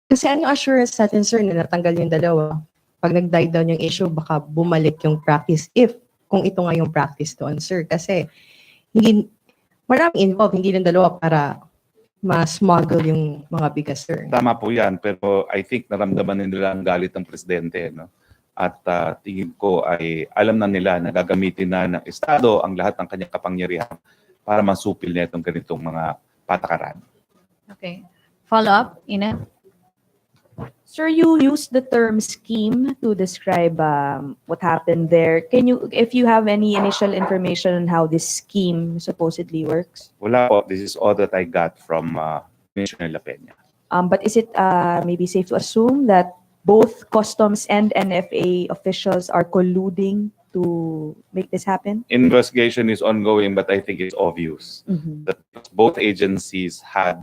Kasi ano assurance natin, sir, na natanggal yung dalawa? Pag nag-die down yung issue, baka bumalik yung practice kung ito nga yung practice doon, sir. Kasi maraming involved, hindi lang dalawa para ma-smuggle yung mga bigas, sir. Tama po yan, pero I think naramdaman nila ang galit ng presidente. No? At tingin ko ay alam na nila na gagamitin na ng Estado ang lahat ng kanyang kapangyarihan para masupil na itong ganitong mga patakaran. Okay. Follow-up, Ina? Sir, you used the term scheme to describe what happened there. If you have any initial information on how this scheme supposedly works? Wala po. This is all that I got from Commissioner La Peña. But is it maybe safe to assume that both customs and NFA officials are colluding to make this happen? Investigation is ongoing, but I think it's obvious Mm-hmm. that both agencies had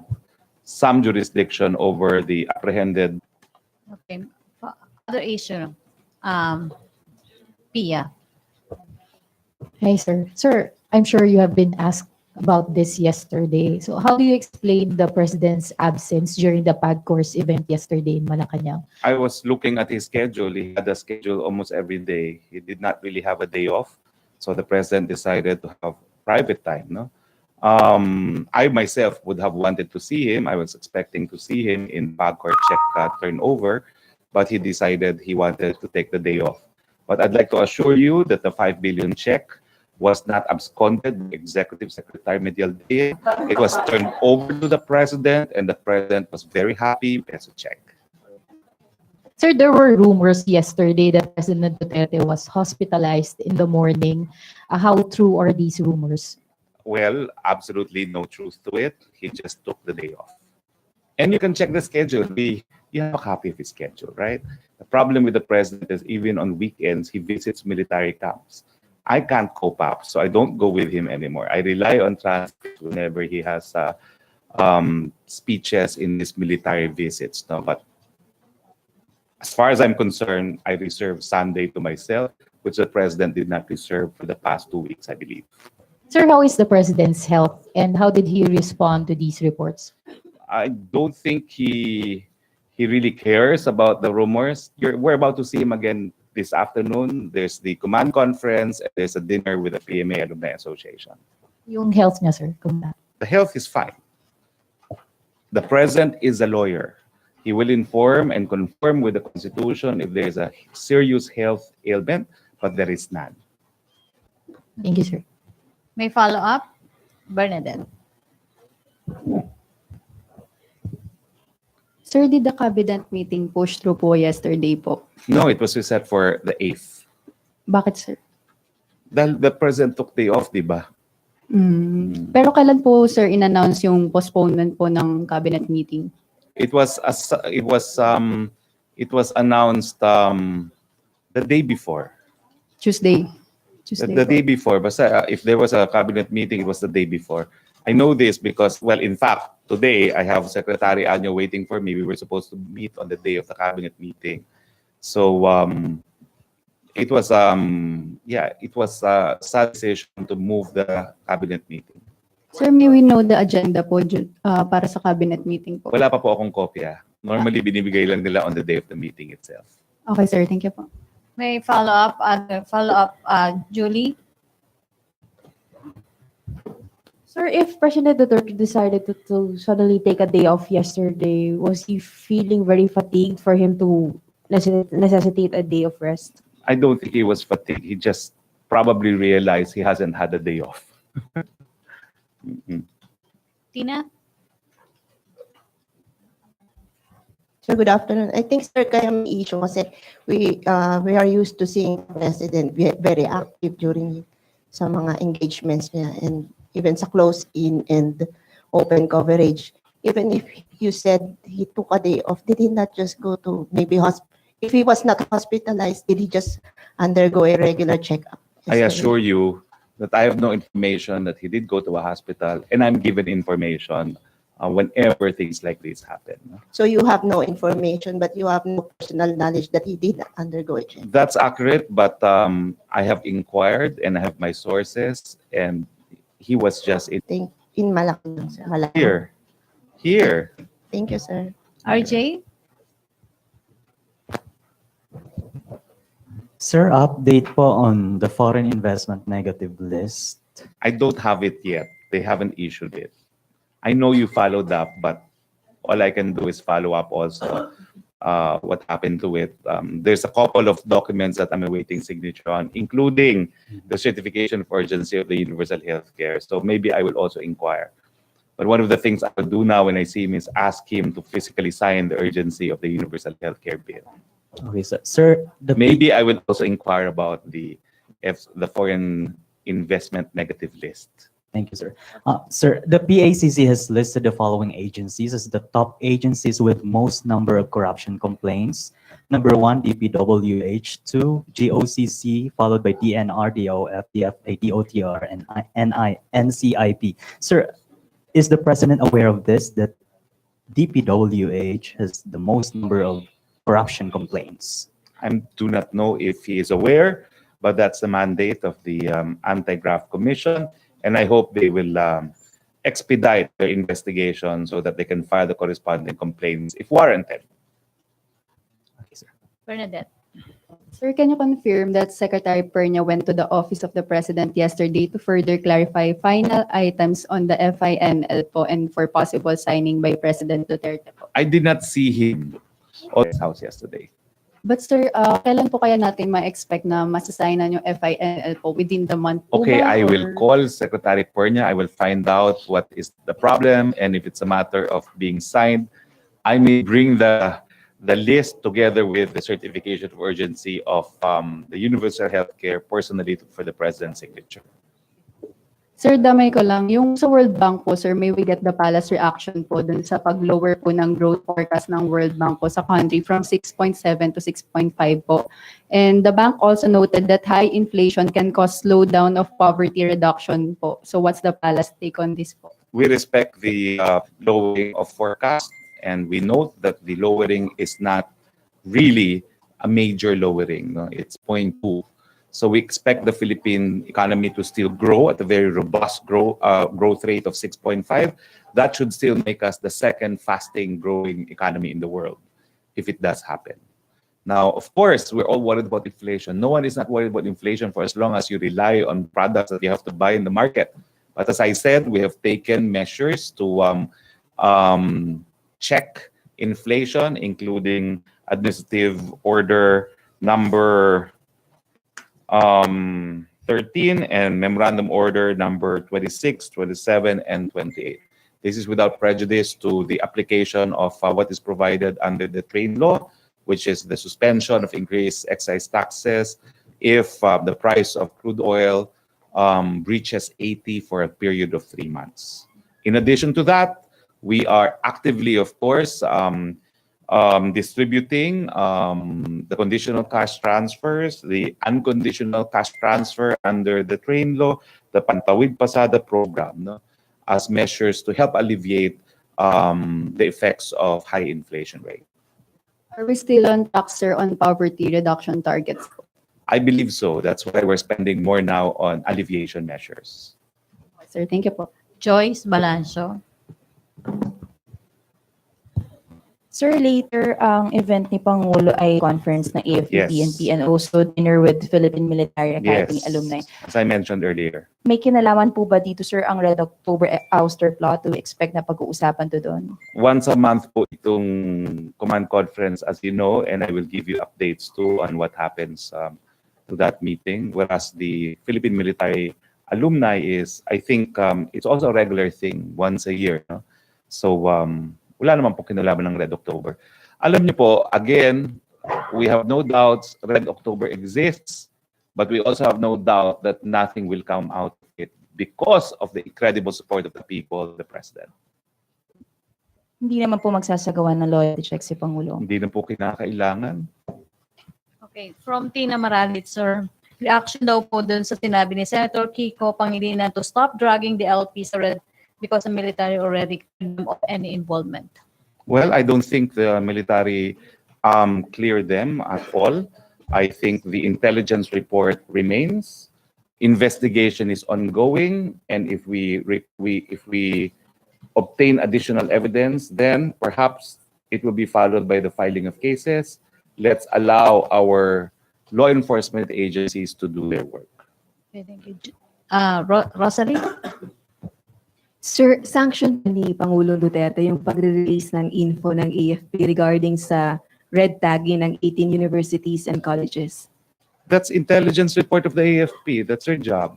some jurisdiction over the apprehended. Okay. Other issue. Pia. Hi, sir. Sir, I'm sure you have been asked about this yesterday. So how do you explain the president's absence during the PAG-Course event yesterday in Malacanang? I was looking at his schedule. He had a schedule almost every day. He did not really have a day off. So the president decided to have private time. No? I myself would have wanted to see him. I was expecting to see him in PAG-Court check turnover, but he decided he wanted to take the day off. But I'd like to assure you that the 5 billion check was not absconded by Executive Secretary Medial Day. It was turned over to the president, and the president was very happy with the check. Sir, there were rumors yesterday that President Duterte was hospitalized in the morning. How true are these rumors? Well, absolutely no truth to it. He just took the day off. And you can check the schedule. You have a copy of his schedule, right? The problem with the president is even on weekends, he visits military camps. I can't cope up, so I don't go with him anymore. I rely on transcripts whenever he has speeches in his military visits. No? But as far as I'm concerned, I reserve Sunday to myself, which the president did not reserve for the past 2 weeks, I believe. Sir, how is the president's health and how did he respond to these reports? I don't think he really cares about the rumors. We're about to see him again this afternoon. There's the command conference and there's a dinner with the PMA Alumni Association. Yung health niya, sir, kumusta? The health is fine. The president is a lawyer. He will inform and conform with the Constitution if there is a serious health ailment, but there is none. Thank you, sir. May follow-up? Bernadette. Sir, did the cabinet meeting push through po yesterday po? No, it was set for the 8th. Bakit, sir? Dahil the president took day off, di ba? Pero kailan po, sir, in-announce yung postponement po ng cabinet meeting? It was announced the day before. Tuesday. The day before. But if there was a cabinet meeting, it was the day before. I know this because, well, in fact, today I have Secretary Anyo waiting for me. We were supposed to meet on the day of the cabinet meeting. So it was a sad decision to move the cabinet meeting. Sir, may we know the agenda po para sa cabinet meeting po? Wala pa po akong kopya. Normally, binibigay lang nila on the day of the meeting itself. Okay, sir. Thank you po. May follow-up? Julie? Sir, if President Duterte decided to suddenly take a day off yesterday, was he feeling very fatigued for him to necessitate a day of rest? I don't think he was fatigued. He just probably realized he hasn't had a day off. Tina? Sir, good afternoon. I think, sir, kaya may issue kasi we are used to seeing the President very active during sa mga engagements niya and even sa close-in and open coverage. Even if you said he took a day off, did he not just go to maybe if he was not hospitalized, did he just undergo a regular checkup? I assure you that I have no information that he did go to a hospital, and I'm given information whenever things like this happen. So you have no information, but you have no personal knowledge that he did undergo a checkup. That's accurate, but I have inquired and I have my sources, and he was just In Malacanang, sir. here. Thank you, sir. RJ? Sir, update po on the foreign investment negative list. I don't have it yet. They haven't issued it. I know you followed up, but all I can do is follow up also what happened to it. There's a couple of documents that I'm awaiting signature on, including the certification of urgency of the universal healthcare. So maybe I will also inquire. But one of the things I will do now when I see him is ask him to physically sign the urgency of the universal healthcare bill. Okay, sir, Maybe I will also inquire about the foreign investment negative list. Thank you, sir. Sir, the PACC has listed the following agencies as the top agencies with most number of corruption complaints. Number 1, DPWH, 2, GOCC, followed by DNR, DOF, DFA, DOTR, and NCIP. Sir, is the President aware of this, that DPWH has the most number of corruption complaints? I do not know if he is aware, but that's the mandate of the Anti-Graft Commission, and I hope they will expedite their investigation so that they can file the corresponding complaints if warranted. Okay, sir. Bernadette. Sir, can you confirm that Secretary Pernia went to the office of the President yesterday to further clarify final items on the FINL po and for possible signing by President Duterte po? I did not see him at his house yesterday. But sir, kailan po kaya natin ma-expect na masasignan yung FINL po within the month po Okay, ba, I will or- call Secretary Pernia. I will find out what is the problem, and if it's a matter of being signed, I may bring the list together with the certification of urgency of the universal healthcare personally for the President's signature. Sir, damay ko lang. Yung sa World Bank po, sir, may we get the palace reaction po dun sa pag-lower po ng growth forecast ng World Bank po sa country from 6.7 to 6.5 po. And the bank also noted that high inflation can cause slowdown of poverty reduction po. So what's the palace take on this po? We respect the lowering of forecast, and we note that the lowering is not really a major lowering. No? It's 0.2. So we expect the Philippine economy to still grow at a very robust growth rate of 6.5. That should still make us the second fastest growing economy in the world, if it does happen. Now, of course, we're all worried about inflation. No one is not worried about inflation for as long as you rely on products that you have to buy in the market. But as I said, we have taken measures to check inflation, including administrative order number 13 and memorandum order number 26, 27, and 28. This is without prejudice to the application of what is provided under the trade law, which is the suspension of increased excise taxes if the price of crude oil reaches 80 for a period of 3 months. In addition to that, we are actively, of course, distributing the conditional cash transfers, the unconditional cash transfer under the train law, the Pantawid Pasada program, no, as measures to help alleviate the effects of high inflation rate. Are we still on track, sir, on poverty reduction targets po? I believe so. That's why we're spending more now on alleviation measures. Sir, thank you po. Joyce Balancio. Sir, later ang event ni Pangulo ay conference ng AFP-PNP Yes. and also dinner with Philippine Military Academy alumni. As I mentioned earlier. May kinalaman po ba dito, sir, ang Red October ouster plot? To expect na pag-uusapan to doon? Once a month po itong command conference, as you know, and I will give you updates too on what happens to that meeting. Whereas the Philippine Military Alumni is, I think, it's also a regular thing once a year. No? So, wala naman po kinalaman ng Red October. Alam niyo po, again, we have no doubts Red October exists, but we also have no doubt that nothing will come out of it because of the incredible support of the people, the President. Hindi naman po magsasagawa ng loyalty check si Pangulo. Hindi na po kinakailangan. Okay, from Tina Maralit, sir. Reaction daw po dun sa sinabi ni Senator Kiko Pangilinan to stop dragging the LP sa red because the military already cleared them of any involvement. Well, I don't think the military cleared them at all. I think the intelligence report remains. Investigation is ongoing, and if we obtain additional evidence, then perhaps it will be followed by the filing of cases. Let's allow our law enforcement agencies to do their work. Okay, thank you. Rosalie? Sir, sanction ni Pangulong Duterte yung pagre-release ng info ng AFP regarding sa red tagging ng 18 universities and colleges. That's intelligence report of the AFP. That's their job.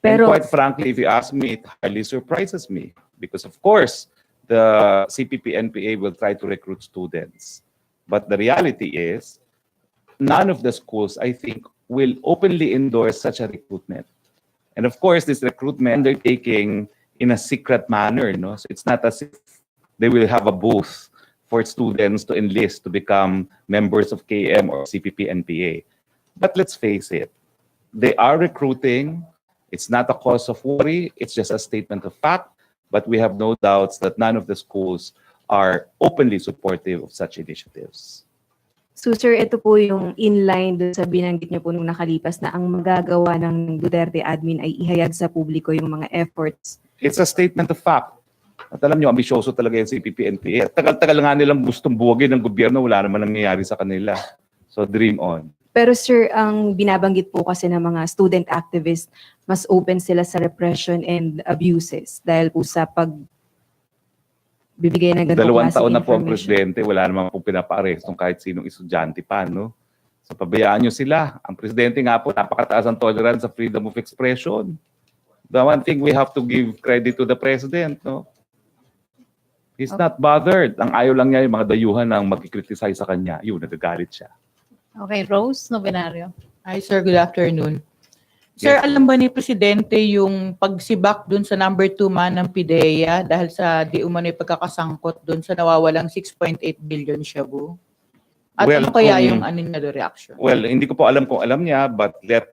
Pero- and quite frankly, if you ask me, it hardly surprises me because, of course, the CPP-NPA will try to recruit students. But the reality is, none of the schools, I think, will openly endorse such a recruitment. And of course, this recruitment undertaking in a secret manner, no? So it's not as if they will have a booth for students to enlist to become members of KM or CPP-NPA. But let's face it, they are recruiting. It's not a cause of worry. It's just a statement of fact. But we have no doubts that none of the schools are openly supportive of such initiatives. So sir, ito po yung inline dun sa binanggit niyo po nung nakalipas na ang magagawa ng Duterte admin ay ihayag sa publiko yung mga efforts. It's a statement of fact. At alam nyo, ambisyoso talaga yung CPP-NPA. Tagal-tagal nga nilang gustong buwagin ng gobyerno, wala naman nangyayari sa kanila. So dream on. Pero sir, ang binabanggit po kasi ng mga student activists, mas open sila sa repression and abuses dahil po sa bibigay ng ganitong 2 klaseng taon na po ang information. presidente, wala naman po pinapa-arestong kahit sinong estudyante pa, no? So pabayaan nyo sila. Ang presidente nga po, napakataas ang tolerance sa freedom of expression. The one thing we have to give credit to the president, no? He's not bothered. Ang ayaw lang niya yung mga dayuhan ang magkikriticize sa kanya. Yun, nagagalit siya. Okay, Rose Novenario. Hi, sir. Good afternoon. Sir, Yes. alam ba ni Presidente yung pagsibak dun sa number 2 man ng PIDEA dahil sa di umano'y pagkakasangkot dun sa nawawalang 6.8 billion shabu? At Well, ano kaya kung- yung anin na reaction? Well, hindi ko po alam kung alam niya, but let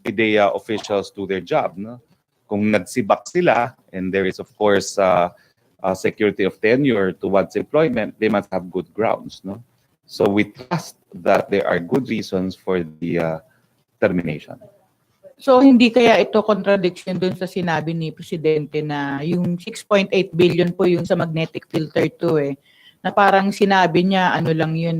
PIDEA officials do their job. No? Kung nagsibak sila, and there is of course security of tenure towards employment, they must have good grounds. No? So we trust that there are good reasons for the termination. So hindi kaya ito contradiction dun sa sinabi ni Presidente na yung 6.8 billion po yung sa magnetic filter 2 na parang sinabi niya ano lang yun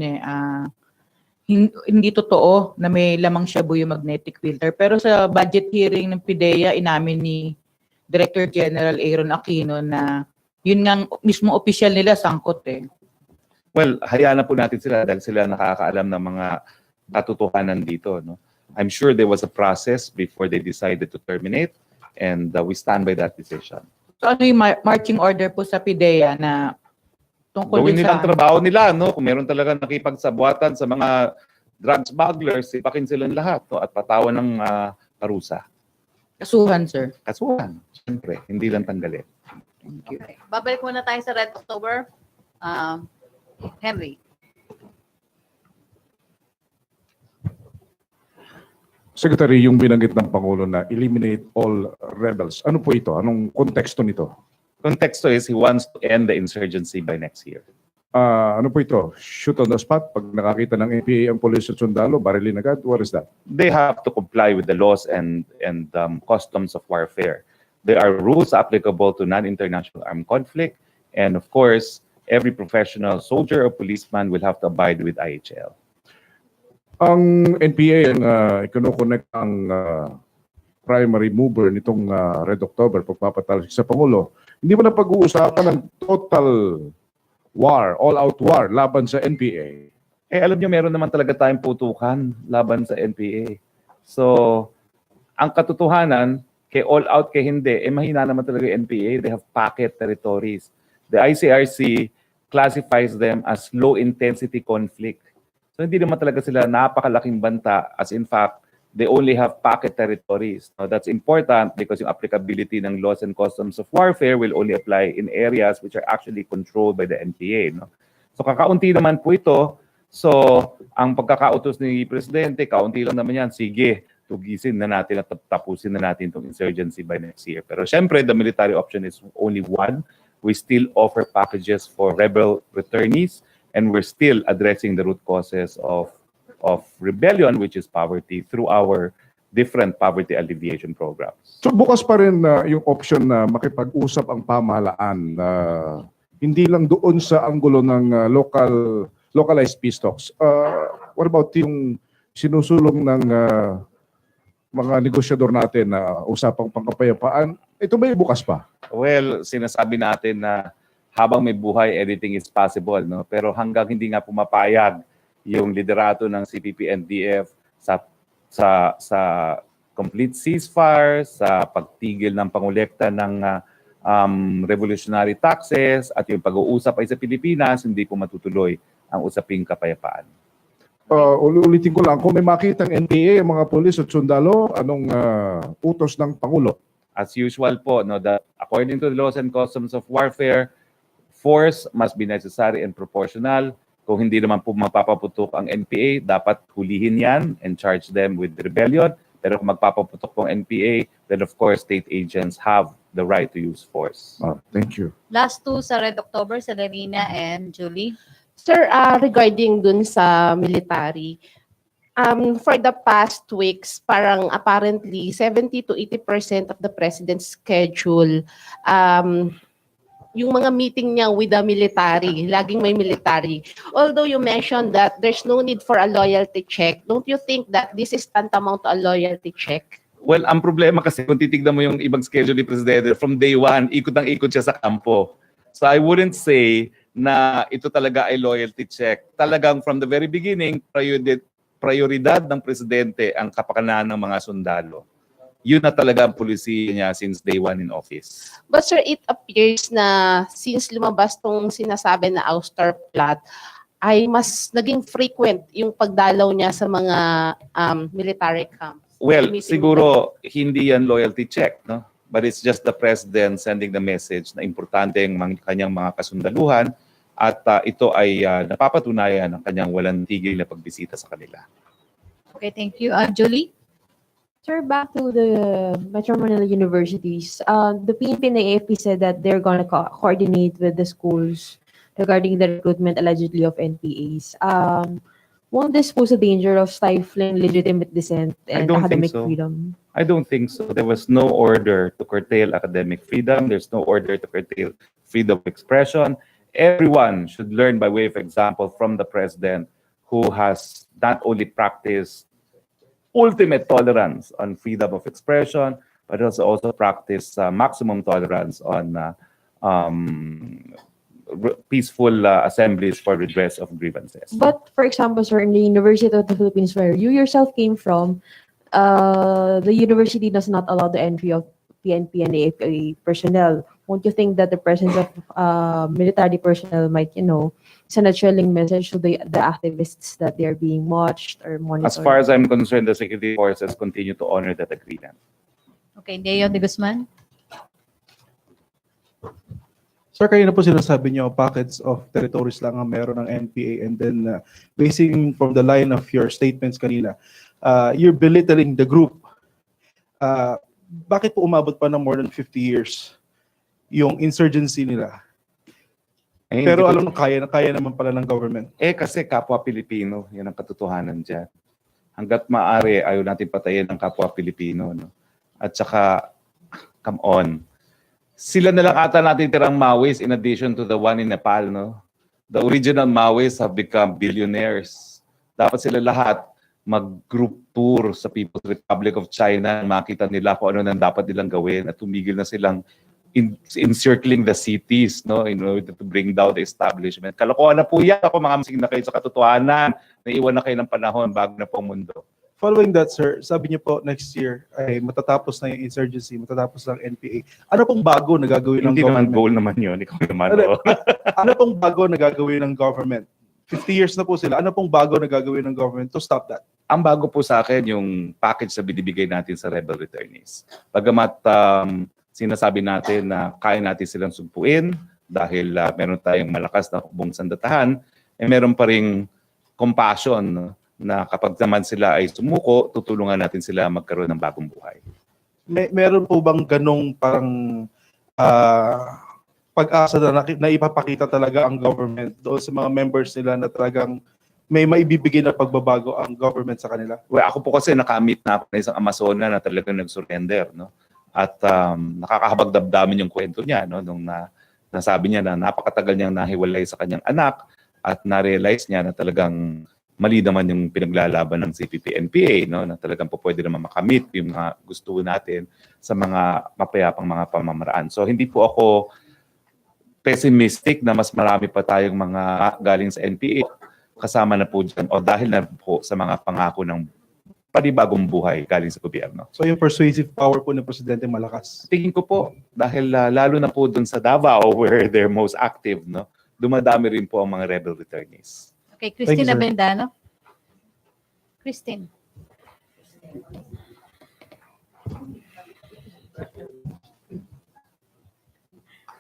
hindi totoo na may lamang shabu yung magnetic filter. Pero sa budget hearing ng PIDEA, inamin ni Director General Aaron Aquino na yun nga mismo official nila sangkot Well, hayaan na po natin sila dahil sila nakakaalam ng mga katotohanan dito. No? I'm sure there was a process before they decided to terminate, and we stand by that decision. So ano yung marching order po sa PIDEA na tungkol Gawin dun nilang sa trabaho nila, no? Kung meron talaga nakipagsabuatan sa mga drug smugglers, sipakin silang lahat, no? At patawan ng parusa. kasuhan, sir? Kasuhan, siyempre, hindi lang tanggalin. Thank you. Okay. Babalik muna tayo sa Red October. Henry. Secretary, yung binanggit ng Pangulo na eliminate all rebels. Ano po ito? Anong konteksto nito? Context is he wants to end the insurgency by next year. Ano po ito? Shoot on the spot? Pag nakakita ng NPA ang polis at sundalo, barilin agad? What is that? They have to comply with the laws and customs of warfare. There are rules applicable to non-international armed conflict, and of course, every professional soldier or policeman will have to abide with IHL. Ang NPA ang ikinoconnect ang primary mover nitong Red October, pagpapatalo sa Pangulo. Hindi mo na pag-uusapan ng total war, all-out war laban sa NPA. Eh, alam niyo, meron naman talaga tayong putukan laban sa NPA. So, ang katotohanan, kay all out, kay hindi, eh mahina naman talaga yung NPA. They have pocket territories. The ICRC classifies them as low-intensity conflict. So, hindi naman talaga sila napakalaking banta, as in fact, they only have pocket territories. Now, that's important because yung applicability ng laws and customs of warfare will only apply in areas which are actually controlled by the NPA. No? So, kakaunti naman po ito. So, ang pagkakautos ni Presidente, kaunti lang naman yan. Sige, tugisin na natin at tapusin na natin itong insurgency by next year. Pero syempre, the military option is only one. We still offer packages for rebel returnees, and we're still addressing the root causes of rebellion, which is poverty, through our different poverty alleviation programs. So bukas pa rin yung option na makipag-usap ang pamahalaan na hindi lang doon sa anggulo ng localized peace talks. What about yung sinusulong ng mga negosyador natin na usapang pangkapayapaan, ito ba bukas pa? Well, sinasabi natin na habang may buhay, anything is possible, no? Pero hanggang hindi nga pumapayag yung liderato ng CPP-NDF sa complete ceasefire, sa pagtigil ng pangolekta ng revolutionary taxes at yung pag-uusap ay sa Pilipinas, hindi po matutuloy ang usaping kapayapaan. Ulitin ko lang, kung may makitang NPA, mga polis at sundalo, anong utos ng Pangulo? As usual po, no, that according to the laws and customs of warfare, force must be necessary and proportional. Kung hindi naman po mapapaputok ang NPA, dapat hulihin yan and charge them with rebellion. Pero kung magpapaputok po ang NPA, then of course, state agents have the right to use force. Thank you. Last two sa Red October, Celerina and Julie. Sir, regarding dun sa military, for the past weeks, parang apparently 70 to 80% of the president's schedule, yung mga meeting niya with the military, laging may military. Although you mentioned that there's no need for a loyalty check, don't you think that this is tantamount to a loyalty check? Well, ang problema kasi kung titignan mo yung ibang schedule ni Presidente, from day one, ikot ang ikot siya sa kampo. So I wouldn't say na ito talaga ay loyalty check. Talagang from the very beginning, prioridad ng Presidente ang kapakanan ng mga sundalo. Yun na talaga ang polisiya niya since day one in office. But sir, it appears na since lumabas tong sinasabi na ouster plot, ay mas naging frequent yung pagdalaw niya sa mga military camps. Well, siguro hindi yan loyalty check, no? But it's just the President sending the message na importante ang kanyang mga kasundaluhan at ito ay napapatunayan ng kanyang walang tigil na pagbisita sa kanila. Okay, thank you. Julie? Sir, back to the Metro Manila universities. The PNP and the AFP said that they're going to coordinate with the schools regarding the recruitment allegedly of NPAs. Won't this pose a danger of stifling legitimate dissent and academic freedom? I don't think so. There was no order to curtail academic freedom. There's no order to curtail freedom of expression. Everyone should learn by way of example from the President, who has not only practiced ultimate tolerance on freedom of expression, but has also practiced maximum tolerance on peaceful assemblies for redress of grievances. But for example, sir, in the University of the Philippines where you yourself came from, the university does not allow the entry of PNP and AFP personnel. Won't you think that the presence of military personnel might, send a chilling message to the activists that they are being watched or monitored? As far as I'm concerned, the security forces continue to honor that agreement. Okay, Deo de Guzman. Sir, kanina po sinasabi niyo pockets of territories lang ang meron ng NPA, and then basing from the line of your statements kanina, you're belittling the group. Bakit po umabot pa ng more than 50 years yung insurgency nila? Pero alam mo, kaya naman pala ng government. Kasi kapwa Pilipino, yan ang katotohanan dyan. Hanggat maaari, ayaw natin patayin ang kapwa Pilipino. No? At saka, come on. Sila na lang ata natin tirang Maoist in addition to the one in Nepal. No? The original Maoists have become billionaires. Dapat sila lahat mag-group tour sa People's Republic of China, makita nila kung ano nang dapat nilang gawin at tumigil na silang encircling the cities, no, in order to bring down the establishment. Kalokohan na po yan. Ako mga masig na kayo sa katotohanan. Naiwan na kayo ng panahon bago na po ang mundo. Following that, sir, sabi niyo po next year ay matatapos na yung insurgency, matatapos na ang NPA. Ano pong bago na gagawin ng government? Hindi naman goal naman yun. Ikaw naman. Ano pong bago na gagawin ng government? 50 years na po sila. Ano pong bago na gagawin ng government to stop that? Ang bago po sa akin yung package na binibigay natin sa rebel returnees. Bagamat sinasabi natin na kaya natin silang sugpuin dahil meron tayong malakas na hukbong sandatahan, meron pa ring compassion, no? Na kapag naman sila ay sumuko, tutulungan natin sila magkaroon ng bagong buhay. Meron po bang ganong parang pag-asa na ipapakita talaga ang government doon sa mga members nila na talagang may maibibigay na pagbabago ang government sa kanila? Well, ako po kasi nakamit na ako na isang Amazona na talagang nag-surrender, no? At nakakahabag-damdamin yung kwento niya, no? Nung nasabi niya na napakatagal niyang nahiwalay sa kanyang anak at na-realize niya na talagang mali naman yung pinaglalaban ng CPP-NPA, no, na talagang po pwede naman makamit yung mga gusto natin sa mga mapayapang mga pamamaraan. So hindi po ako pessimistic na mas marami pa tayong mga galing sa NPA kasama na po dyan o dahil na po sa mga pangako ng panibagong buhay galing sa gobyerno. So yung persuasive power po ng Presidente malakas. Tingin ko po, dahil lalo na po dun sa Davao where they're most active, no, dumadami rin po ang mga rebel returnees. Okay, Thank you, Christine sir. Abendano. Christine.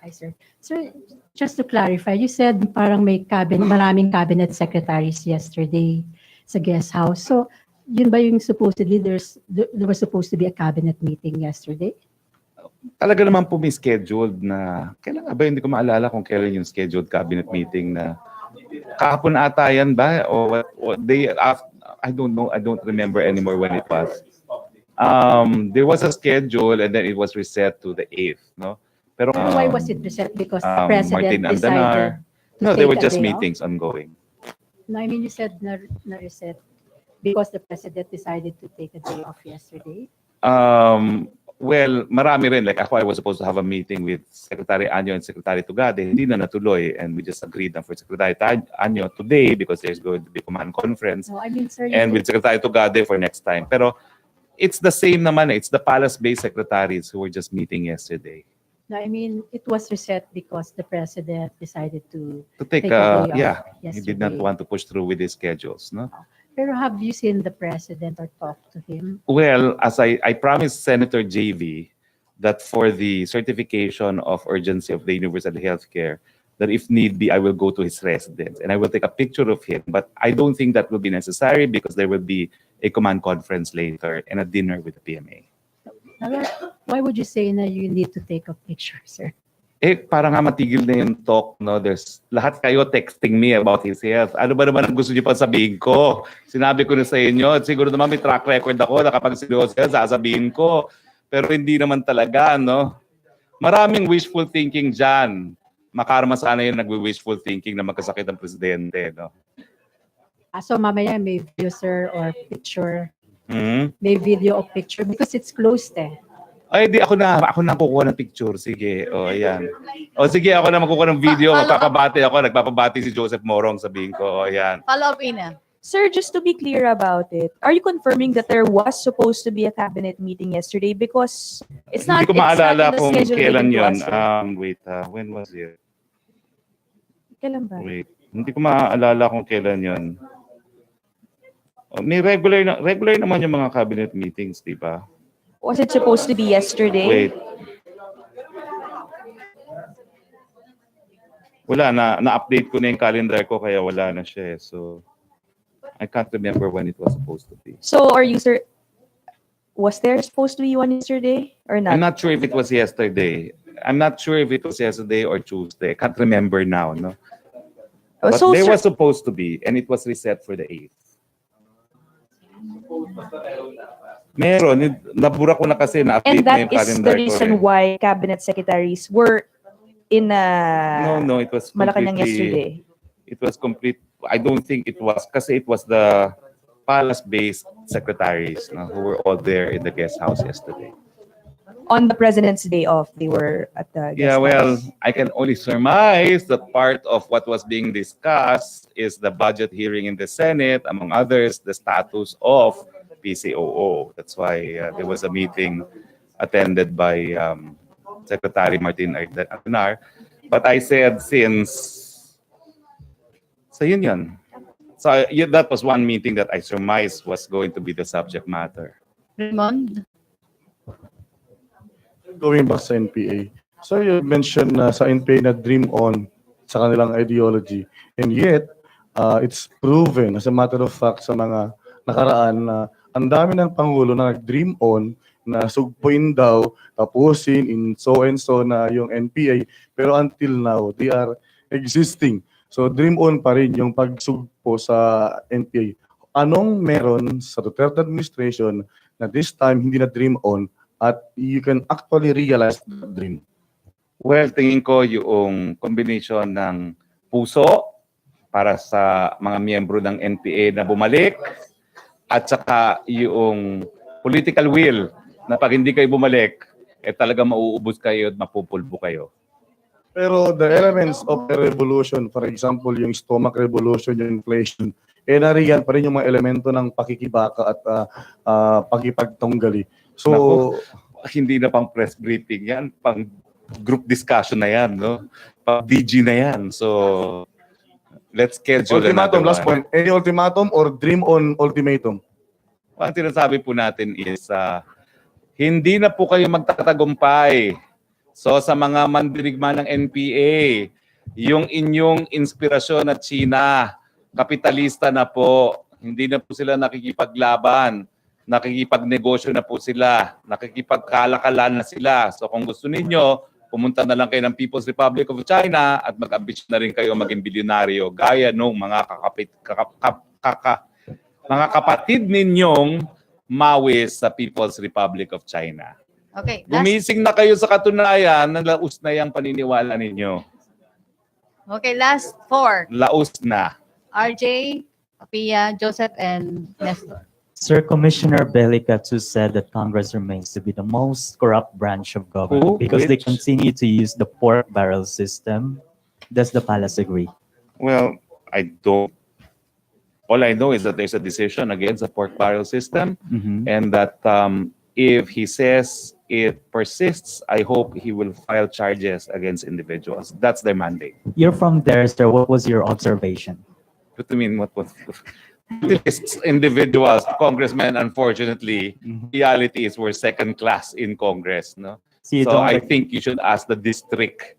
Hi, sir. Sir, just to clarify, you said parang may maraming cabinet secretaries yesterday sa guest house. So, yun ba yung supposedly there was supposed to be a cabinet meeting yesterday? Talaga naman po may scheduled na, kailan nga ba, hindi ko maalala kung kailan yung scheduled cabinet meeting na kahapon ata yan ba? O what day, I don't know, I don't remember anymore when it was. There was a schedule and then it was reset to the 8th, no? Pero Why was it reset? Because the president Martin decided Andanar, to no, they take were a just day off? meetings ongoing. No, I mean, you said na-reset because the president decided to take a day off yesterday. Well, marami rin. Like ako, I was supposed to have a meeting with Secretary Anyo and Secretary Tugade. Hindi na natuloy and we just agreed na for Secretary Anyo today because there's going to be command conference No, I mean, sir, and with Secretary Tugade for next time. Pero it's the same naman. It's the palace-based secretaries who were just meeting yesterday. no, I mean, it was reset because the president decided to To take, Take a day off yeah, he did not yesterday. want to push through with his schedules, no? Pero have you seen the president or talked to him? Well, as I promised Senator JV that for the certification of urgency of the universal healthcare, that if need be, I will go to his residence and I will take a picture of him. But I don't think that will be necessary because there will be a command conference later and a dinner with the PMA. Why would you say na you need to take a picture, sir? Para nga matigil na yung talk, no? There's, lahat kayo texting me about his health. Ano ba naman ang gusto niyo pa sabihin ko? Sinabi ko na sa inyo, siguro naman may track record ako na kapag seryoso yan, sasabihin ko. Pero hindi naman talaga, no? Maraming wishful thinking dyan. Makarma sana yung nagwi-wishful thinking na magkasakit ang presidente, no? So mamaya may video, sir, or picture. Hmm? May video or picture because it's closed eh. Ay, di ako na kukuha ng picture. Sige, o ayan. O sige, ako na magkukuha ng video, magpapabati ako, nagpapabati si Joseph Morong, sabihin ko, o ayan. Follow up, Ina. Sir, just to be clear about it, are you confirming that there was supposed to be a cabinet meeting yesterday? Because it's not, Hindi ko it's not maalala in the kung schedule kailan given to yun. us, sir. Wait, when was it? Kailan ba? Wait, hindi ko maalala kung kailan yun. May regular naman yung mga cabinet meetings, di ba? Was it supposed to be yesterday? Wait. Wala na-update ko na yung calendar ko kaya wala na siya. So I can't remember when it was supposed to be. So are you, sir, was there supposed to be one yesterday or not? I'm not sure if it was yesterday. I'm not sure if it was yesterday or Tuesday. I can't remember now, no. Oh, But so, there sir, was supposed to be and it was reset for the 8th. Meron, nabura ko na kasi na-update and na that yung is calendar the ko. reason eh. why cabinet secretaries were in No, it was Malacanang completely, yesterday. it was complete. I don't think it was kasi it was the palace-based secretaries who were all there in the guest house yesterday. On the president's day off, they were at the guest Yeah, well, house. I can only surmise that part of what was being discussed is the budget hearing in the Senate, among others, the status of PCOO. That's why there was a meeting attended by Secretary Martin Andanar. But I said so yun. So that was one meeting that I surmised was going to be the subject matter. Raymond? Going back sa NPA. So you mentioned sa NPA na dream on sa kanilang ideology. And yet, it's proven as a matter of fact sa mga nakaraan na ang dami ng Pangulo na nag-dream on na sugpuin daw, tapusin in so and so na yung NPA. Pero until now, they are existing. So dream on pa rin yung pagsugpo sa NPA. Anong meron sa Duterte administration na this time hindi na dream on at you can actually realize the dream? Well, tingin ko yung combination ng puso para sa mga miyembro ng NPA na bumalik at saka yung political will na pag hindi kayo bumalik, talaga mauubos kayo at mapupulbo kayo. Pero the elements of the revolution, for example, yung stomach revolution, yung inflation, nariyan pa rin yung mga elemento ng pakikibaka at pakipagtunggali. So, Naku, hindi na pang press briefing yan, pang group discussion na yan, no? Pang DG na yan. So, let's schedule ultimatum, another last one. point. Any ultimatum or dream on ultimatum? Ang sinasabi po natin is, hindi na po kayo magtatagumpay. So sa mga mandirigma ng NPA, yung inyong inspirasyon na China, kapitalista na po, hindi na po sila nakikipaglaban, nakikipagnegosyo na po sila, nakikipagkalakalan na sila. So kung gusto ninyo, pumunta na lang kayo ng People's Republic of China at mag-ambisyon na rin kayo maging bilyonaryo gaya nung mga mga kapatid ninyong Maoist sa People's Republic of China. Okay, last, Gumising na kayo sa katunayan na laos na yung paniniwala ninyo. okay, last 4. Laos na. RJ, Pia, Joseph, and Nestor. Sir, Commissioner Bellicatu said that Congress remains to be the most corrupt branch of government because they Which? continue to use the pork barrel system. Does the palace agree? Well, I don't. All I know is that there's a decision against the pork barrel system, and that if he says it persists, I hope he will file charges against individuals. That's their mandate. You're from there, sir. What was your observation? What do you mean? What was individuals, congressmen? Unfortunately, reality is we're second class in Congress. No, So you so don't I agree- think you should ask the district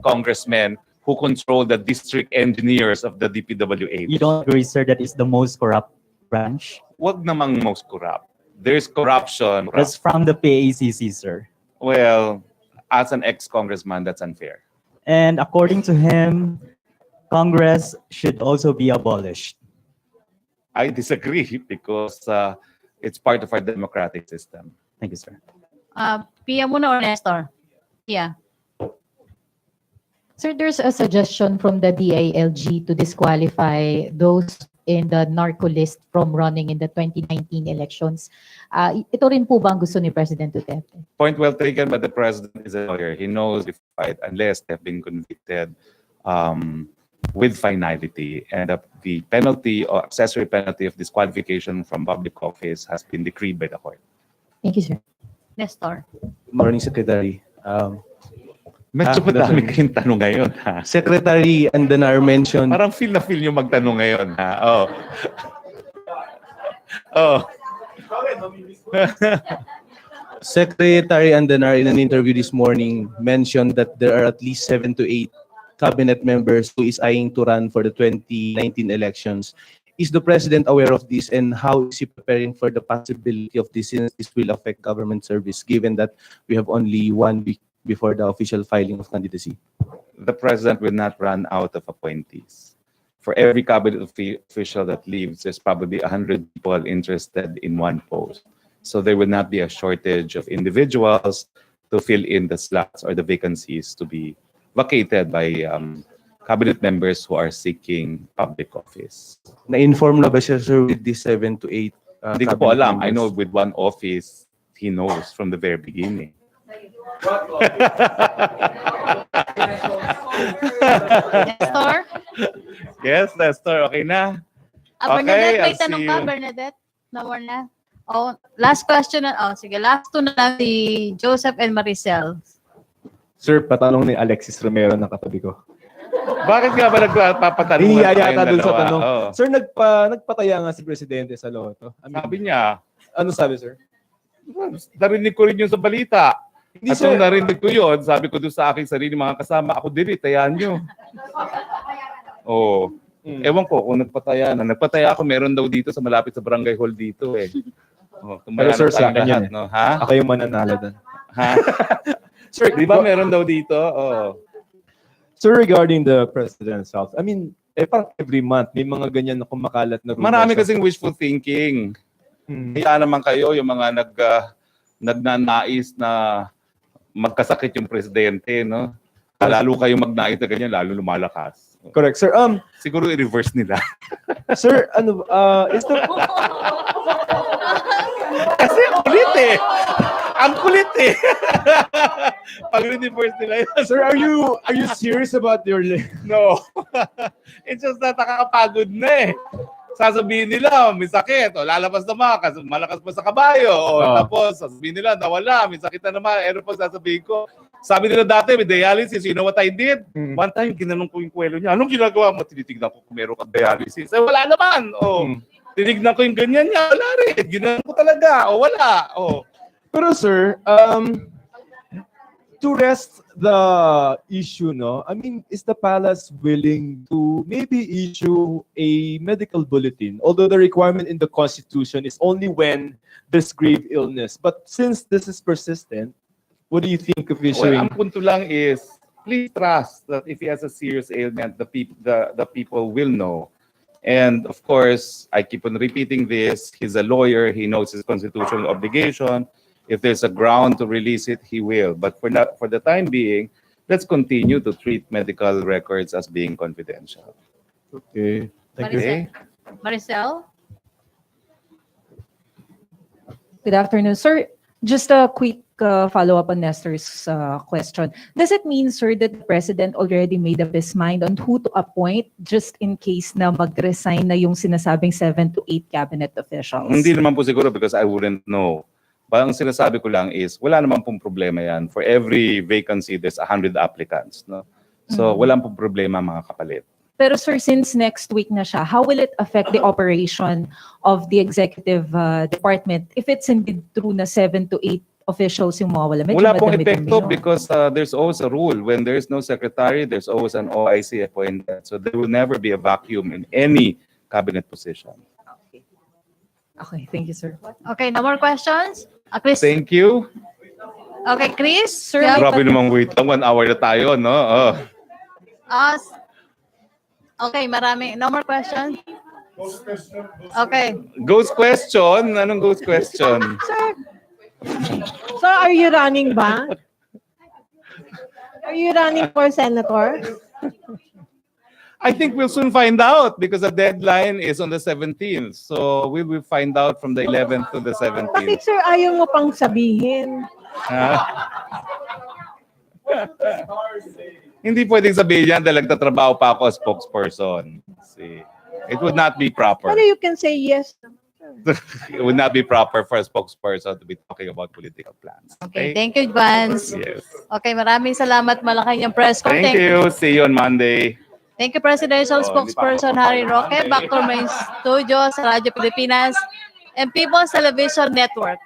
congressmen who control the district engineers of the DPWH. You don't agree, sir, that it's the most corrupt branch? Wag namang most corrupt. There's corruption. That's from the PACC, sir. Well, as an ex-congressman, that's unfair. And according to him, Congress should also be abolished. I disagree because it's part of our democratic system. Thank you, sir. Pia muna or Nestor? Pia. Sir, there's a suggestion from the DILG to disqualify those in the narco list from running in the 2019 elections. Ito rin po ba ang gusto ni President Duterte? Point well taken, but the president is a lawyer. He knows if fight unless they have been convicted with finality, and the penalty or accessory penalty of disqualification from public office has been decreed by the court. Thank you, sir. Nestor. Good morning, Secretary. Medyo madami kayong tanong ngayon, ha? Secretary Andanar mentioned... Parang feel nyo magtanong ngayon, ha? Oh. Oh. Secretary Andanar, in an interview this morning, mentioned that there are at least 7 to 8 cabinet members who is eyeing to run for the 2019 elections. Is the President aware of this, and how is he preparing for the possibility of this, since this will affect government service, given that we have only 1 week before the official filing of candidacy? The president will not run out of appointees. For every cabinet official that leaves, there's probably 100 people interested in one post. So there will not be a shortage of individuals to fill in the slots or the vacancies to be vacated by cabinet members who are seeking public office. Na-inform na ba siya, sir, with these 7 to 8 Hindi ko po cabinet alam. I members? know with one office, he knows from the very beginning. Nestor? Yes, Nestor. Okay na. Bernadette, may I'll see tanong ka, you. Bernadette? No more na? Oh, last question na. Oh, sige, last two na lang si Joseph and Maricel. Sir, patanong ni Alexis Romero na katabi ko. Bakit nga ba nagpapatanong? Hihiya yata dun sa tanong. Oh. Sir, nagpataya nga si Presidente sa Loto. Sabi niya. Ano sabi, sir? Narinig ko rin yun sa balita. Hindi, At sir. nung narinig ko yun, sabi ko doon sa aking sarili mga kasama, ako din, tayaan nyo. Oo. Ewan ko kung nagpataya na. Nagpataya ako, meron daw dito sa malapit sa barangay hall dito eh. Oh, Pero sir, sa akin yun eh. no? Ha? Ako yung mananalo doon. Ha? Sir, Di ba meron daw dito? Oh. Sir, regarding the President's house, I mean, parang every month, may mga ganyan na kumakalat na rumors. Marami kasing wishful thinking. Kaya naman kayo, yung mga nagnanais na magkasakit yung presidente, no? Lalo kayo magnais na ganyan, lalo lumalakas. Correct, sir. Siguro i-reverse nila. Sir, ano, is the Kasi kulit eh. Ang kulit eh. Pag reverse nila yun. sir, are you serious about your No. It's just that nakakapagod na eh. Sasabihin nila, may sakit. O lalabas naman, kasi malakas pa sa kabayo. O tapos, sasabihin nila, nawala, may sakit na naman. Ano pa sasabihin ko? Sabi nila dati, may dialysis. You know what I did? One time, ginanong ko yung kwelo niya. Anong ginagawa mo? Tinitignan ko kung meron kang dialysis. Eh, wala naman. O, tinignan ko yung ganyan niya. Wala rin. Ginanong ko talaga. O, wala. O. Pero sir, to rest the issue, no? I mean, is the palace willing to maybe issue a medical bulletin? Although the requirement in the Constitution is only when there's grave illness. But since this is persistent, what do you think of Well, issuing? ang punto lang is, please trust that if he has a serious ailment, the people will know. And of course, I keep on repeating this. He's a lawyer. He knows his constitutional obligation. If there's a ground to release it, he will. But for the time being, let's continue to treat medical records as being confidential. Okay. Thank you. Maricel? Good afternoon, sir. Just a quick follow-up on Nestor's question. Does it mean, sir, that the president already made up his mind on who to appoint just in case na mag-resign na yung sinasabing 7 to 8 cabinet officials? Hindi naman po siguro because I wouldn't know. But ang sinasabi ko lang is, wala naman pong problema yan. For every vacancy, there's 100 applicants. No? So, wala pong problema mga kapalit. Pero sir, since next week na siya, how will it affect the operation of the executive department if it's indeed true na 7 to 8 officials yung mawawala? Medyo Wala pong madami-dami epekto yun. because there's always a rule. When there's no secretary, there's always an OIC appointed. So there will never be a vacuum in any cabinet position. Okay, thank you, sir. Okay, no more questions? Chris? Thank you. Okay, Chris? Sir, Grabe namang wait lang. 1 hour na tayo, no? Oh. Okay, marami. No more questions? Okay. Ghost question? Anong ghost question? So are you running ba? Are you running for senator? I think we'll soon find out because the deadline is on the 17th. So we will find out from the 11th to the Bakit 17th. sir ayaw mo pang sabihin? Hindi pwedeng sabihin yan dahil nagtatrabaho pa ako as spokesperson. See, it would not be proper. Pero you can say yes. It would not be proper for a spokesperson to be talking about political plans. Okay, thank you, Vance. Yes. Okay, maraming salamat. Malaki yung press con. Thank you. See you on Monday. Thank you, Presidential Spokesperson Harry Roque. Back to my studio sa Radyo Pilipinas and People's Television Network.